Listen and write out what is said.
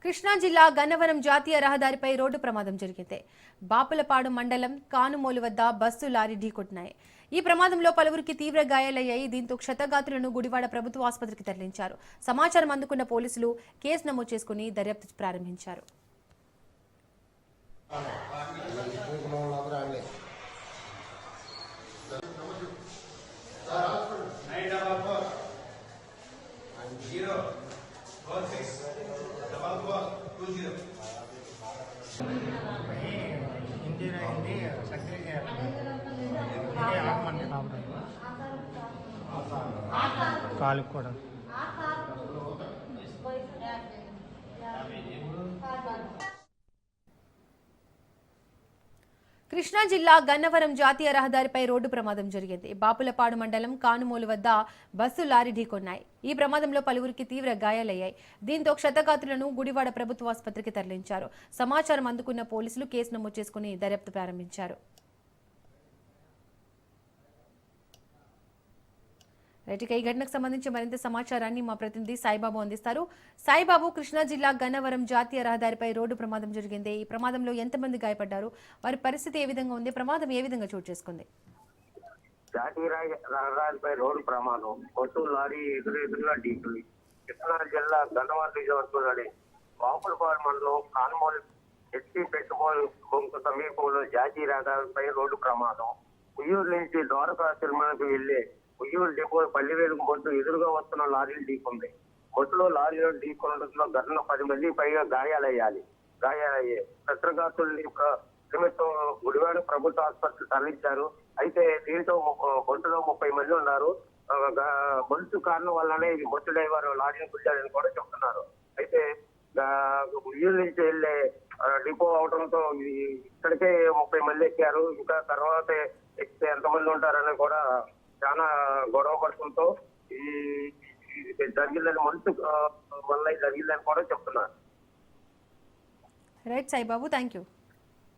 కృష్ణా జిల్లా గన్నవరం జాతీయ రహదారిపై రోడ్డు ప్రమాదం జరిగింది. బాపులపాడు మండలం కానుమోలు వద్ద బస్సు లారీ ఢీకొట్టినాయి. ఈ ప్రమాదంలో పలువురికి తీవ్ర గాయాలయ్యాయి. దీంతో క్షతగాత్రులను గుడివాడ ప్రభుత్వ ఆసుపత్రికి తరలించారు. సమాచారం అందుకున్న పోలీసులు కేసు నమోదు చేసుకుని దర్యాప్తు ప్రారంభించారు. కాలు కూడా కృష్ణా జిల్లా గన్నవరం జాతీయ రహదారిపై రోడ్డు ప్రమాదం జరిగింది. బాపులపాడు మండలం కానుమోలు వద్ద బస్సు లారీ ఢీకొన్నాయి. ఈ ప్రమాదంలో పలువురికి తీవ్ర గాయాలయ్యాయి. దీంతో క్షతగాత్రులను గుడివాడ ప్రభుత్వ ఆసుపత్రికి తరలించారు. సమాచారం అందుకున్న పోలీసులు కేసు నమోదు చేసుకుని దర్యాప్తు ప్రారంభించారు. రైట్, ఈ ఘటనకు సంబంధించి మరింత సమాచారాన్ని మా ప్రతినిధి సాయిబాబు అందిస్తారు. సాయిబాబు, కృష్ణా జిల్లా గన్నవరం జాతీయ రహదారిపై రోడ్డు ప్రమాదం జరిగింది. ఈ ప్రమాదంలో ఎంతమంది గాయపడ్డారు? వారి పరిస్థితి ఏ విధంగా ఉంది? ప్రమాదం ఏ విధంగా చోటు చేసుకుంది? జాతీయ రహదారిపై రోడ్డు ప్రమాదం బస్సు లారీ ఎదురుగా ఢీకొంది. కృష్ణా జిల్లా గన్నవరం నియోజకవర్గంలోని బాపులపాడు మండలం కానుమోలు ఎస్టీ పెట్టుబడి బొంకు సమీపంలో జాతీయ రహదారిపై రోడ్డు ప్రమాదం. ఉయ్యూరు నుంచి ద్వారకా తిరుమలకు వెళ్లే ఉయ్యూరు డిపో పల్లివేలుగు బొట్టు ఎదురుగా వస్తున్న లారీలు ఢీకొంది. బొట్టులో లారీలో ఢీకొనడంలో ఘటన 10 మంది పైగా గాయాలయ్యాయి. క్షతగాత్రుల్ని నిమిత్తం గుడివాడ ప్రభుత్వ ఆసుపత్రి తరలించారు. అయితే దీంతో బొట్టులో 30 మంది ఉన్నారు. బొట్టు కారణం వల్లనే ఇది బొట్టు డ్రైవర్ లారీని గుద్దాడని కూడా చెప్తున్నారు. అయితే ఉయ్యూరు నుంచి వెళ్లే డిపో అవడంతో ఇక్కడికే 30 మంది ఎక్కారు. ఇంకా తర్వాత ఎక్కితే ఎంతమంది ఉంటారని కూడా చాలా గొడవ పడటంతో ఈ జరిగిందని మనసు వల్ల జరిగిందని కూడా చెప్తున్నారు. Right Saibabu, thank you.